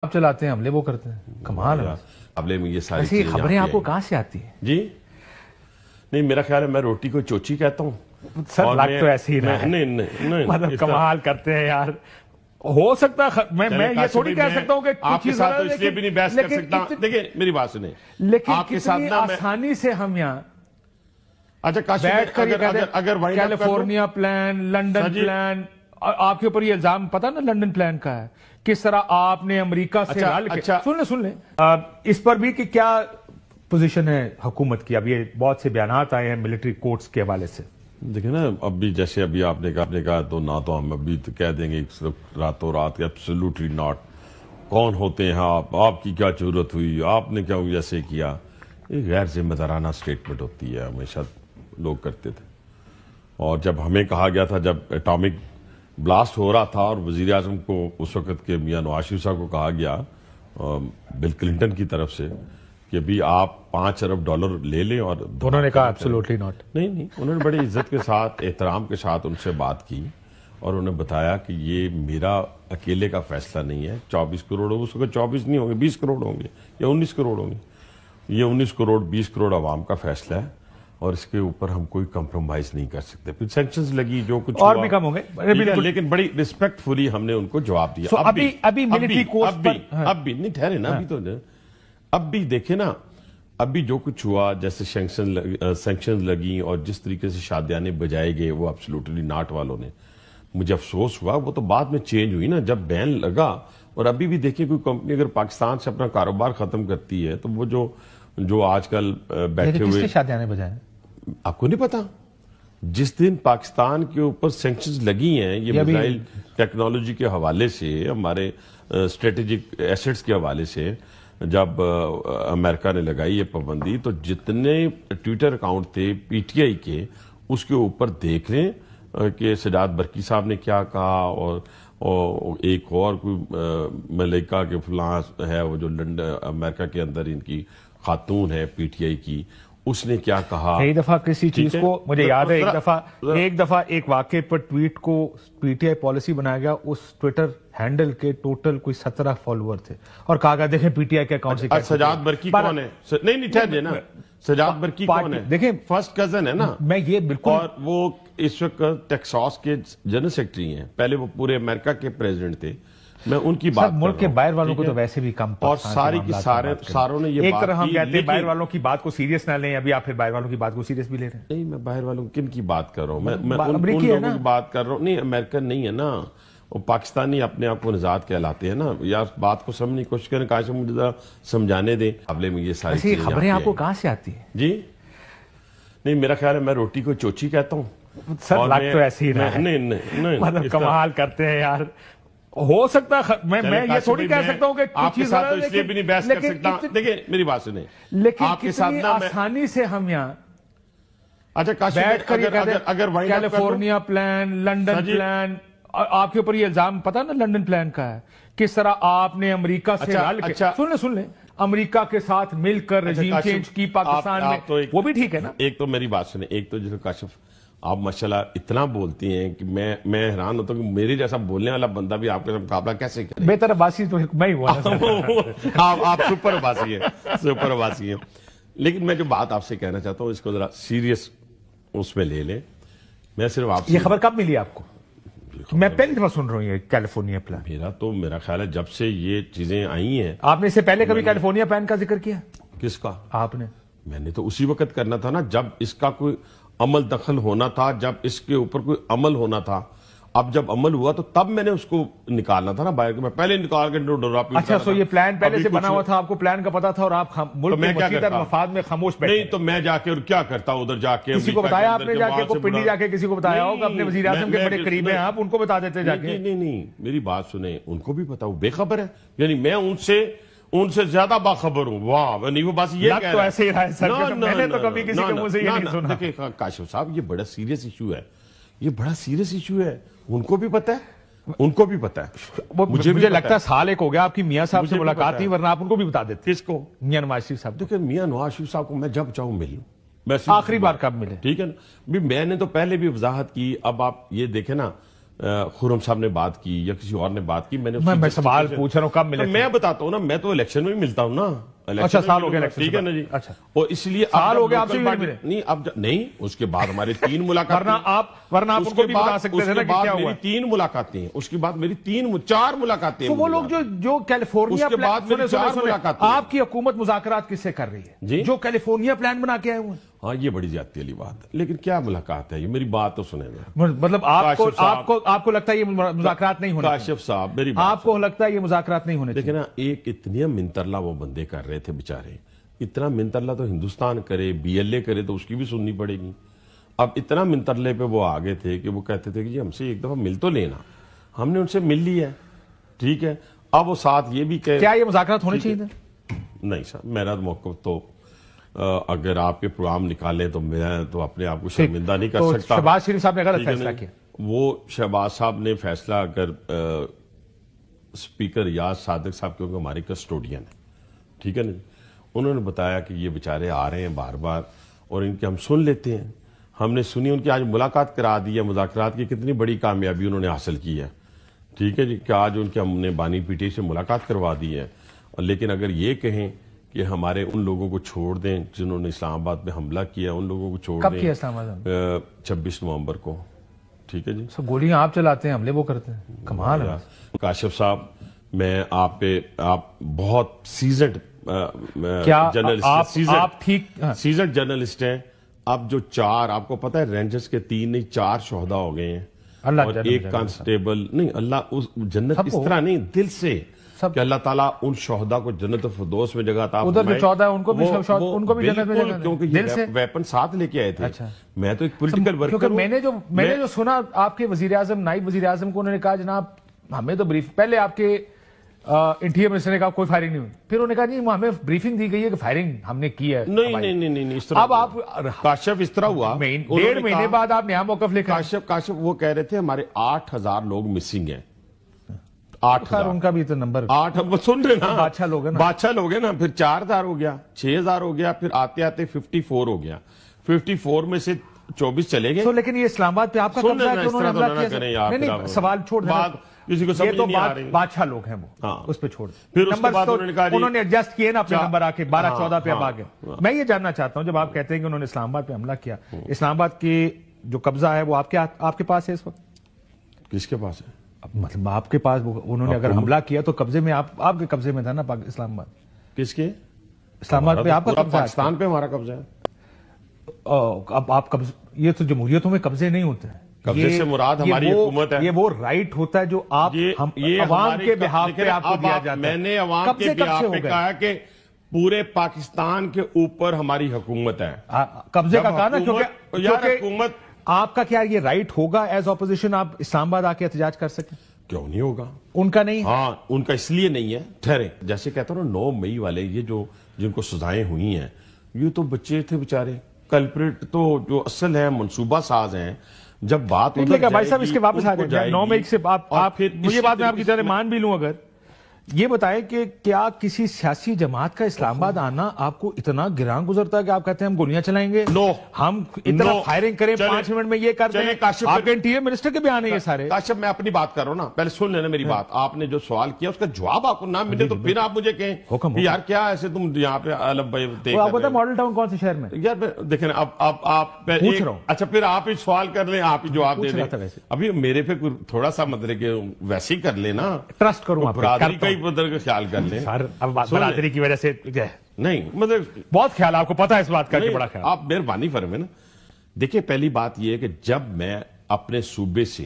آپ چلاتے ہیں حملے وہ کرتے ہیں. کمال ہے. حملے میں یہ ساری ایسی خبریں آپ کو کہاں سے آتی ہیں؟ جی نہیں، میرا خیال ہے میں روٹی کو چوچی کہتا ہوں. سر لگ تو ایسے ہی رہا ہے. نہیں مطلب کمال کرتے ہیں یار. ہو سکتا ہے میں یہ تھوڑی کہہ سکتا ہوں کہ آپ کے ساتھ تو اس لیے بھی نہیں بحث کر سکتا. دیکھیں میری بات سنیں، لیکن آپ کے ساتھ کتنی آسانی سے ہم یہاں اچھا بیٹھ کر اگر کیلیفورنیا پلان، لنڈن پلان، آپ کے اوپر یہ الزام پتا نا لنڈن پلان کا ہے، کس طرح آپ نے امریکہ سے رل کے سن لیں اس پر بھی کہ کیا پوزیشن ہے حکومت کی. اب یہ بہت سے بیانات آئے ہیں ملٹری کورٹس کے حوالے سے. دیکھیں نا، ابھی جیسے ابھی آپ نے کہا تو نہ تو ہم ابھی تو کہہ دیں گے صرف راتوں رات ایبسولوٹلی ناٹ. کون ہوتے ہیں آپ کی کیا ضرورت ہوئی، آپ نے کیا ایسے کیا. یہ غیر ذمہ دارانہ اسٹیٹمنٹ ہوتی ہے، ہمیشہ لوگ کرتے تھے. اور جب ہمیں کہا گیا تھا، جب اٹامک بلاسٹ ہو رہا تھا اور وزیر اعظم کو اس وقت کے میاں نواز شریف صاحب کو کہا گیا بل کلنٹن کی طرف سے کہ بھی آپ $5 ارب لے لیں، اور انہوں نے کہا ایبسولوٹلی ناٹ. نہیں، انہوں نے بڑی عزت کے ساتھ احترام کے ساتھ ان سے بات کی اور انہیں بتایا کہ یہ میرا اکیلے کا فیصلہ نہیں ہے. 24 کروڑ اس وقت 24 نہیں ہوں گے، 20 کروڑ ہوں گے یا 19 کروڑ ہوں گے. یہ 19 کروڑ 20 کروڑ عوام کا فیصلہ ہے اور اس کے اوپر ہم کوئی کمپرومائز نہیں کر سکتے. پھر سینکشنز لگی، جو کچھ اور بھی کم ہوں گے، لیکن بڑی ریسپیکٹ فلی ہم نے ان کو جواب دیا. ابھی ملٹری کورس پر اب بھی نہیں ٹھہرے نا، ابھی تو اب بھی دیکھیں نا، ابھی جو کچھ ہوا، جیسے سینکشنز لگی اور جس طریقے سے شادیانے بجائے گئے وہ ایبسولوٹلی ناٹ والوں نے، مجھے افسوس ہوا. وہ تو بعد میں چینج ہوئی نا جب بین لگا. اور ابھی بھی دیکھیں کوئی کمپنی اگر پاکستان سے اپنا کاروبار ختم کرتی ہے تو وہ جو آج کل بیٹھے ہوئے شادیانے بجائے، آپ کو نہیں پتا جس دن پاکستان کے اوپر سینکشنز لگی ہیں یہ میزائل ٹیکنالوجی کے حوالے سے، ہمارے اسٹریٹجک ایسٹس کے حوالے سے، جب امریکہ نے لگائی یہ پابندی، تو جتنے ٹویٹر اکاؤنٹ تھے پی ٹی آئی کے اس کے اوپر دیکھ لیں کہ سجاد برقی صاحب نے کیا کہا، اور ایک اور کوئی ملیکہ کے فلاں ہے وہ جو لنڈن امریکہ کے اندر ان کی خاتون ہے پی ٹی آئی کی، اس نے کیا کہا. کئی دفعہ کسی چیز کو مجھے یاد ہے، ایک دفعہ ایک واقعے پر ٹویٹ کو پی ٹی آئی پالیسی بنایا گیا، اس ٹویٹر ہینڈل کے ٹوٹل کوئی 17 فالوور تھے اور کہا گیا دیکھیں پی ٹی آئی کے اکاؤنٹ سے. سجاد برقی کون ہے؟ نہیں ٹھہر نا، سجاد برقی کون ہے؟ دیکھیں فرسٹ کزن ہے نا. میں یہ بالکل، اور وہ اس وقت ٹیکساس کے جنرل سیکرٹری ہیں، پہلے وہ پورے امریکہ کے پریزیڈنٹ تھے. میں ان کی بات ملک کے باہر والوں کو تو ویسے بھی کم، اور ساری کی ساروں نے یہ ایک بات طرح ہم کی، کہتے ہیں باہر والوں کی بات کو سیریس نہ لیں. ابھی آپ پھر باہر والوں کی بات کو سیریس بھی لے رہے ہیں. نہیں، میں باہر والوں کن کی بات کر رہا ہوں، میں ان امریکی لوگوں کی بات کر رہا ہوں. نہیں، امریکن نہیں ہے نا، وہ پاکستانی اپنے آپ کو نژاد کہلاتے ہیں نا. یا بات کو سمجھنے کی کوشش کریں، کاش مجھے ذرا سمجھانے دیں. حملے میں یہ ساری خبریں آپ کو کہاں سے آتی ہیں؟ جی نہیں، میرا خیال ہے میں روٹی کو چوچی کہتا ہوں. سر لگ تو ایسے ہی رہا ہے. نہیں، مطلب کمال کرتے ہیں یار. ہو سکتا ہے میں یہ تھوڑی کہہ سکتا ہوں کہ آپ کے ساتھ تو اس لیے بھی نہیں بحث کر سکتا. دیکھیں میری بات سنیں، لیکن آپ کے ساتھ کتنی آسانی سے ہم یہاں اچھا بیٹھ کر کیلیفورنیا پلان، لنڈن پلان، آپ کے اوپر یہ الزام پتا نا لنڈن پلان کا ہے، کس طرح آپ نے امریکہ سے رل کے سن لیں امریکہ کے ساتھ مل کر رجیم چینج کی پاکستان میں، وہ بھی ٹھیک ہے نا. ایک تو میری بات سنیں، ایک تو جیسے کاشف آپ ماشاءاللہ اتنا بولتی ہیں کہ میں حیران ہوتا ہوں کہ میرے جیسا بولنے والا بندہ بھی آپ کے ساتھ مقابلہ کیسے کرے. بہتر عباسی تو میں ہی ہوا. آپ سپر عباسی ہیں، سپر عباسی ہیں. لیکن میں جو بات آپ سے کہنا چاہتا ہوں اس کو ذرا سیریس اس میں لے لیں. میں صرف آپ سے، یہ خبر کب ملی آپ کو؟ میں پہلی دفعہ سن رہا ہوں یہ کیلیفورنیا پلان. میرا خیال ہے جب سے یہ چیزیں آئی ہیں. آپ نے اس سے پہلے کبھی کیلیفورنیا پلان کا ذکر کیا؟ کس کا؟ آپ نے. میں نے تو اسی وقت کرنا تھا نا جب اس کا کوئی عمل دخل ہونا تھا، جب اس کے اوپر کوئی عمل ہونا تھا. اب جب عمل ہوا تو تب میں نے اس کو نکالنا تھا نا باہر. میں پہلے نکال کے ڈرا. اچھا، سو یہ پلان پہلے سے بنا ہوا تھا، آپ کو پلان کا پتا تھا اور آپ ملک میں مشیدہ مفاد میں خاموش بیٹھے. نہیں تو میں جا کے اور کیا کرتا ادھر جا کے؟ کسی کو بتایا آپ نے جا کے؟ پنڈی جا کے کسی کو بتایا ہوگا؟ اپنے وزیر اعظم کے بڑے قریب ہیں آپ، ان کو بتا دیتے جا کے. نہیں، میری بات سنیں، ان کو بھی پتا، وہ بے خبر ہے. یعنی میں ان سے زیادہ باخبر ہوں. واہ، نہیں وہ بس یہ تو ایسے ہی رہا ہے سر، میں نے تو کبھی کسی کے منہ سے یہ نہیں سنا. دیکھیں کاشف صاحب، یہ بڑا سیریس ایشو ہے، یہ بڑا سیریس ایشو ہے. ان کو بھی پتا ہے، ان کو بھی پتا ہے. مجھے لگتا ہے سال ایک ہو گیا آپ کی میاں صاحب سے ملاقات نہیں، ورنہ آپ ان کو بھی بتا دیتے. کس کو؟ میاں نواز شریف صاحب. دیکھیں میاں نواز شریف صاحب کو میں جب چاہوں مل لوں. آخری بار کب ملے؟ ٹھیک ہے نا، میں نے تو پہلے بھی وضاحت کی. اب آپ یہ دیکھیں نا، خرم صاحب نے بات کی یا کسی اور نے بات کی، میں سوال پوچھ رہا ہوں کب ملے؟ میں بتاتا ہوں نا، میں تو الیکشن میں ملتا ہوں نا. اچھا سال ہو گیا الیکشن، ٹھیک ہے نا جی. اچھا اور اس لیے سال ہو گیا آپ سے ملے نہیں، اب نہیں، اس کے بعد ہمارے 3 ملاقاتیں، ورنہ آپ کو بھی بتا سکتے تھے نا کہ کیا ہوا. میری 3 ملاقاتیں، اس کے بعد میری 4 ملاقاتیں. تو وہ لوگ جو کیلیفورنیا، اس کے بعد میری 4 ملاقاتیں. آپ کی حکومت مذاکرات کس سے کر رہی ہے جی؟ جو کیلیفورنیا پلان بنا کے آئے ہوئے ہیں. ہاں یہ بڑی زیادتی والی بات ہے، لیکن کیا ملاقات ہے یہ؟ میری بات تو سنیں گے. مطلب آپ کو لگتا ہے یہ مذاکرات نہیں ہونے چاہیے؟ کاشف صاحب میری بات آپ کو لگتا ہے یہ مذاکرات نہیں ہونے چاہیے؟ لیکن نا ایک اتنی منترلا وہ بندے کر رہے تھے بیچارے، اتنا منترلا تو ہندوستان کرے، BLA کرے تو اس کی بھی سننی پڑے گی. اب اتنا منترلے پہ وہ آگے تھے کہ وہ کہتے تھے کہ جی ہم سے ایک دفعہ مل تو لینا. ہم نے ان سے مل لی ہے، ٹھیک ہے. اب وہ ساتھ یہ بھی کہ کیا یہ مذاکرات ہونے چاہیے تھے؟ نہیں صاحب، میرا موقف تو اگر آپ کے پروگرام نکالیں تو میں تو اپنے آپ کو شرمندہ نہیں کر سکتا. شہباز شریف صاحب نے غلط فیصلہ کیا. وہ شہباز صاحب نے فیصلہ، اگر اسپیکر ریاض صادق صاحب کیونکہ ہمارے کسٹوڈین ہیں، ٹھیک ہے نا، انہوں نے بتایا کہ یہ بیچارے آ رہے ہیں بار بار اور ان کے ہم سن لیتے ہیں. ہم نے سنی، ان کی آج ملاقات کرا دی ہے. مذاکرات کی کتنی بڑی کامیابی انہوں نے حاصل کی ہے، ٹھیک ہے جی، کہ آج ان کے ہم نے بانی PTI سے ملاقات کروا دی ہے. لیکن اگر یہ کہیں کہ ہمارے ان لوگوں کو چھوڑ دیں جنہوں نے اسلام آباد پہ حملہ کیا، ان لوگوں کو چھوڑ دیں. کب کیا اسلام آباد؟ 26 نومبر کو، ٹھیک ہے جی. سب گولیاں آپ چلاتے ہیں، حملے وہ کرتے ہیں، کمال ہے. کاشف صاحب، میں آپ بہت سیزنڈ سیزنڈ جرنلسٹ ہیں. اب جو 4 آپ کو پتا ہے رینجرز کے 3 نہیں 4 شہداء ہو گئے ہیں، اور ایک کانسٹیبل. نہیں اللہ اس جنت اس طرح نہیں، دل سے کہ اللہ تعالیٰ ان شہداء کو جنت الفردوس میں جگہ عطا فرمائے. ادھر جو 14 ان کو بھی جنت میں جگہ، کیونکہ یہ ویپن ساتھ لے کے آئے تھے. میں تو ایک پولیٹیکل ورکر ہوں. میں نے جو سنا آپ کے وزیر اعظم، نائب وزیر اعظم کو، انہوں نے کہا جناب ہمیں تو بریف، پہلے آپ کے انٹیریئر منسٹر نے کہا کوئی فائرنگ نہیں ہوئی، پھر انہوں نے کہا نہیں ہمیں بریفنگ دی گئی ہے کہ فائرنگ ہم نے کی ہے. نہیں اس طرح. اب آپ کاشف اس طرح ہوا، 1.5 مہینے بعد آپ نیا موقف لے کر. کاشف وہ کہہ رہے تھے ہمارے 8,000 لوگ مسنگ ہیں. 8,000 ان کا بھی تو نمبر 8 سن رہے نا، بادشاہ لوگ ہیں نا، بادشاہ لوگ ہیں نا. پھر 4,000 ہو گیا، 6,000 ہو گیا، پھر آتے آتے 54 ہو گیا. 54 میں سے 24 چلے گئے. لیکن یہ اسلام آباد پہ آپ کا قبضہ ہے کہ انہوں نے حملہ کیا؟ نہیں سوال چھوڑ دیں، کسی کو سمجھ نہیں آ رہی. بادشاہ لوگ ہیں وہ، اس پہ چھوڑ دیں. پھر اس کے بعد انہوں نے ایڈجسٹ کیے نا اپنے نمبر آ کے 12-14 پہ اب آ گئے. میں یہ جاننا چاہتا ہوں جب آپ کہتے ہیں کہ انہوں نے اسلام آباد پہ حملہ کیا، اسلام آباد کی جو قبضہ ہے وہ آپ کے پاس ہے اس وقت؟ کس کے پاس ہے؟ مطلب آپ کے پاس انہوں نے اگر حملہ کیا تو قبضے میں آپ کے قبضے میں تھا نا اسلام آباد؟ کس کے؟ اسلام آباد پہ آپ کا قبضہ؟ پاکستان پہ ہمارا قبضہ ہے. اب آپ قبض، یہ تو جمہوریتوں میں قبضے نہیں ہوتے ہیں. قبضے سے مراد ہماری حکومت ہے. یہ وہ رائٹ ہوتا ہے جو آپ عوام کے بہاف پہ آپ کو دیا جاتا ہے. میں نے عوام کے بہاف پہ کہا کہ پورے پاکستان کے اوپر ہماری حکومت ہے. قبضے کا کہا نا، کیونکہ حکومت آپ کا کیا یہ رائٹ ہوگا ایز اپوزیشن آپ اسلام آباد آ کے احتجاج کر سکیں؟ کیوں نہیں ہوگا؟ ان کا نہیں؟ ہاں ان کا اس لیے نہیں ہے. ٹھہرے، جیسے کہتا ہوں 9 مئی والے یہ جو جن کو سزائیں ہوئی ہیں، یہ تو بچے تھے بیچارے. کلپریٹ تو جو اصل ہے منصوبہ ساز ہیں. جب بات بھائی صاحب اس کے واپس آ جائیں 9 مئی سے آپ یہ بات میں آپ کی طرح مان بھی لوں. اگر یہ بتائیں کہ کیا کسی سیاسی جماعت کا اسلام آباد آنا آپ کو اتنا گران گزرتا ہے کہ آپ کہتے ہیں ہم گولیاں چلائیں گے، ہم اتنا فائرنگ کریں 5 منٹ میں یہ کر دیں؟ آپ کے انٹیریئر منسٹر کے بیان ہیں یہ سارے. کاشف میں اپنی بات کر رہا ہوں نا، پہلے سن لینا میری بات. آپ نے جو سوال کیا اس کا جواب آپ کو نہ ملے تو پھر آپ مجھے کہیں یار کیا ایسے تم یہاں پہ الب آپ بتا ماڈل ٹاؤن کون سے شہر میں؟ یار دیکھیں اب آپ پوچھ رہا ہوں. اچھا پھر آپ ہی سوال کر لیں، آپ ہی جواب دے دیں. ابھی میرے پہ تھوڑا سا مطلب کہ ویسے ہی کر لینا، ٹرسٹ کروں برادری کا ہی بدل کا خیال کر لیں. اب برادری کی وجہ سے نہیں، مطلب بہت خیال آپ کو پتا ہے اس بات کا کہ بڑا خیال. آپ مہربانی فرمائیں نا. دیکھیں پہلی بات یہ ہے کہ جب میں اپنے صوبے سے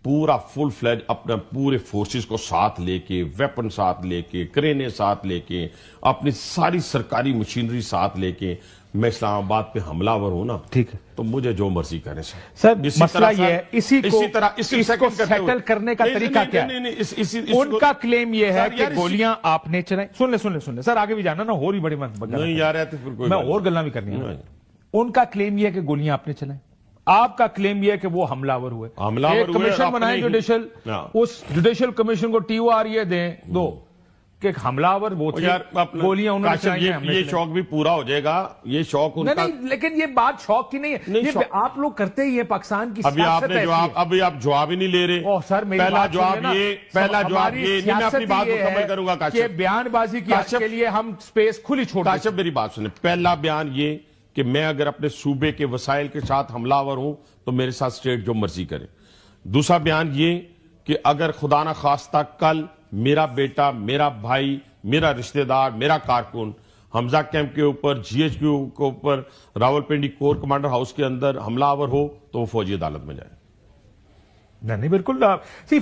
پورا فل فلیج اپنا پورے فورسز کو ساتھ لے کے، ویپن ساتھ لے کے، کرینیں ساتھ لے کے، اپنی ساری سرکاری مشینری ساتھ لے کے میں اسلام آباد پہ حملہ ور ہوں نا، ٹھیک ہے، تو مجھے جو مرضی کریں سر. مسئلہ یہ ہے اسی کو سیٹل کرنے کا طریقہ کیا ہے؟ ان کا کلیم یہ ہے کہ گولیاں آپ نے چلائیں. سن لیں سر، آگے بھی جانا نا، اور بھی بڑی نہیں یار ہے تو پھر کوئی میں اور گلاں بھی کرنی ہے. ان کا کلیم یہ ہے کہ گولیاں آپ نے چلائیں. آپ کا کلیم یہ ہے کہ وہ حملہ ور ہوئے. ایک کمیشن بنائیں جوڈیشل، اس جوڈیشل کمیشن کو TOR یہ دیں دو کہ حملہ آور وہ تھے، گولیاں انہوں نے چلائی ہیں، یہ شوق بھی پورا ہو جائے گا، یہ شوق ان کا نہیں، لیکن یہ بات شوق کی نہیں ہے، یہ آپ لوگ کرتے ہی ہیں، پاکستان کی سیاست ہے۔ ابھی آپ جواب ہی نہیں لے رہے۔ پہلا جواب یہ نہیں، میں اپنی بات مکمل کروں گا کہ بیان بازی کے لیے ہم سپیس کھلی چھوڑ کاشف میری بات سنیں۔ پہلا بیان یہ کہ میں اگر اپنے صوبے کے وسائل کے ساتھ حملہ آور ہوں تو میرے ساتھ اسٹیٹ جو مرضی کرے۔ دوسرا بیان یہ کہ اگر خدا نہ خواستہ کل میرا بیٹا، میرا بھائی، میرا رشتہ دار، میرا کارکن حمزہ کیمپ کے اوپر، جی ایچ کیو کے اوپر، راولپنڈی کور کمانڈر ہاؤس کے اندر حملہ آور ہو تو وہ فوجی عدالت میں جائے۔ نہیں بالکل،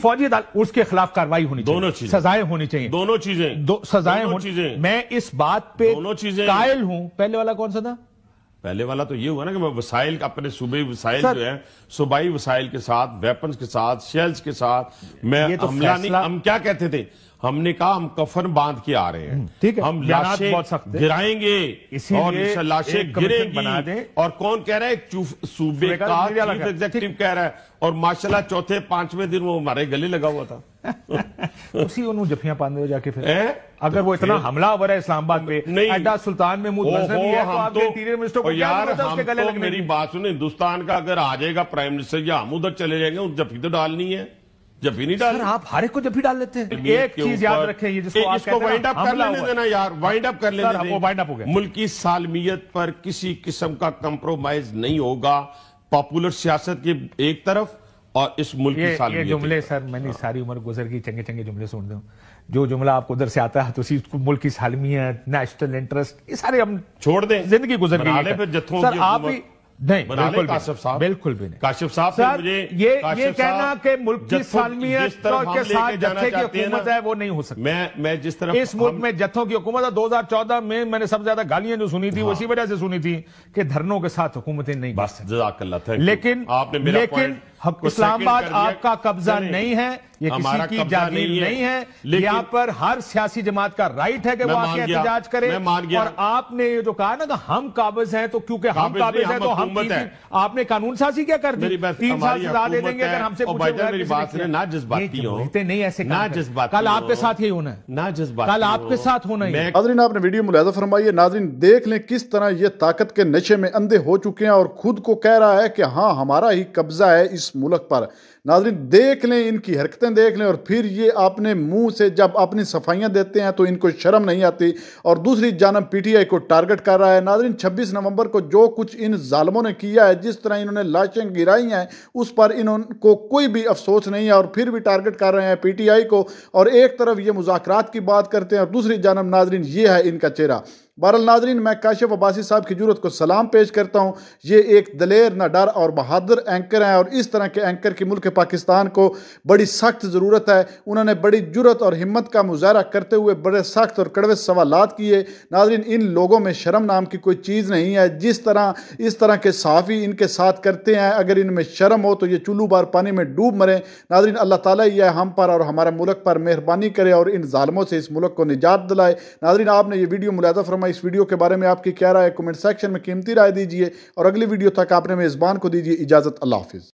فوجی عدالت اس کے خلاف کارروائی ہونی چاہیے، دونوں چیزیں، سزائیں ہونی چاہیے، دونوں چیزیں، سزائیں ہونی چاہیے۔ میں اس بات پہ قائل ہوں۔ پہلے والا کون سا تھا؟ پہلے والا تو یہ ہوا نا کہ میں وسائل اپنے صوبائی وسائل جو ہے، صوبائی وسائل کے ساتھ، ویپنز کے ساتھ، شیلز کے ساتھ میں حملہ نہیں۔ ہم کیا کہتے تھے؟ ہم نے کہا ہم کفن باندھ کے آ رہے ہیں، ہم لاشیں گرائیں گے اور لاشیں گریں گی۔ اور کون کہہ رہا ہے؟ صوبے کا چیف ایگزیکٹو کہہ رہا ہے، اور ماشاءاللہ چوتھے پانچویں دن وہ ہمارے گلے لگا ہوا تھا۔ اسی انہوں جفیاں پاندے ہو جا کے پھر اگر وہ اتنا حملہ ہو رہا ہے اسلام آباد پہ، ایڈا سلطان محمود غزنوی ہے تو آپ کے انٹیریئر منسٹر کو کیا ضرورت ہے اس کے گلے لگنے کی؟ میری بات سنیں، ہندوستان کا اگر آ جائے گا پرائم منسٹر یا ہم ادھر چلے جائیں گے، اس جفی تو ڈالنی ہے، جفی نہیں ڈالنی۔ آپ ہر ایک کو جفی ڈال لیتے ہیں۔ ایک چیز یاد رکھیں، یہ جس کو آپ کہتے ہیں وائنڈ اپ کر لینے دینا یار، وائنڈ اپ کر لینے وہ وائنڈ اپ ہو گیا۔ ملکی سالمیت پر کسی قسم کا کمپرومائز نہیں ہوگا، پاپولر سیاست کی ایک طرف اور اس ملک کی سالمیت۔ یہ جملے سر میں نے ساری عمر گزر گئی، چنگے چنگے جملے سن دوں، جو جملہ آپ کو ادھر سے آتا ہے تو اسی ملک کی سالمیت، نیشنل انٹرسٹ، یہ سارے ہم چھوڑ دیں، زندگی گزر گئی۔ سر آپ بھی نہیں، بالکل کاشف صاحب، بالکل بھی نہیں۔ کاشف صاحب سر یہ کہنا کہ ملک کی سالمیت کے ساتھ جتھے کی حکومت ہے وہ نہیں ہو سکتی۔ میں جس طرح اس ملک میں جتھوں کی حکومت ہے، 2014 میں نے سب سے زیادہ گالیاں جو سنی تھی اسی وجہ سے سنی تھی کہ دھرنوں کے ساتھ حکومتیں نہیں بس۔ جزاک اللہ، لیکن اسلام آباد آپ کا قبضہ نہیں ہے، یہ کسی کی جاگیر نہیں ہے، یہاں پر ہر سیاسی جماعت کا رائٹ ہے کہ وہ آ کے احتجاج کرے۔ اور آپ نے یہ جو کہا نا کہ ہم قابض ہیں تو کیونکہ ہم قابض ہیں تو ہم آپ نے قانون سازی کیا کر دی؟ 3 سال سزا دے دیں گے اگر ہم سے نہ جذباتی ہوں، نہیں ایسے کل آپ کے ساتھ ہی ہونا ہے، نہ جذباتی، کل آپ کے ساتھ ہونا ہے۔ ناظرین آپ نے ویڈیو ملاحظہ فرمائیے، ناظرین دیکھ لیں کس طرح یہ طاقت کے نشے میں اندھے ہو چکے ہیں اور خود کو کہہ رہا ہے کہ ہاں ہمارا ہی قبضہ ہے اس ملک پر۔ ناظرین دیکھ لیں ان کی حرکتیں دیکھ لیں، اور پھر یہ اپنے منہ سے جب اپنی صفائیاں دیتے ہیں تو ان کو شرم نہیں آتی، اور دوسری جانب پی ٹی آئی کو ٹارگٹ کر رہا ہے۔ ناظرین 26 نومبر کو جو کچھ ان ظالموں نے کیا ہے، جس طرح انہوں نے لاشیں گرائی ہیں، اس پر انہوں کو کوئی بھی افسوس نہیں ہے، اور پھر بھی ٹارگٹ کر رہے ہیں پی ٹی آئی کو، اور ایک طرف یہ مذاکرات کی بات کرتے ہیں اور دوسری جانب ناظرین یہ ہے ان کا چہرہ۔ بہرحال ناظرین میں کاشف عباسی صاحب کی جرأت کو سلام پیش کرتا ہوں، یہ ایک دلیر نہ ڈر اور بہادر اینکر ہیں، اور اس طرح کے اینکر کی ملک پاکستان کو بڑی سخت ضرورت ہے۔ انہوں نے بڑی جرأت اور ہمت کا مظاہرہ کرتے ہوئے بڑے سخت اور کڑوے سوالات کیے۔ ناظرین ان لوگوں میں شرم نام کی کوئی چیز نہیں ہے، اس طرح کے صحافی ان کے ساتھ کرتے ہیں، اگر ان میں شرم ہو تو یہ چلو بار پانی میں ڈوب مریں۔ ناظرین اللہ تعالیٰ یہ ہم پر اور ہمارے ملک پر مہربانی کرے اور ان ظالموں سے اس ملک کو نجات دلائے۔ ناظرین آپ نے یہ ویڈیو ملاحظہ فرمایا، اس ویڈیو کے بارے میں آپ کی کیا رائے ہے؟ کمنٹ سیکشن میں قیمتی رائے دیجئے، اور اگلی ویڈیو تک آپ نے میزبان کو دیجئے اجازت۔ اللہ حافظ۔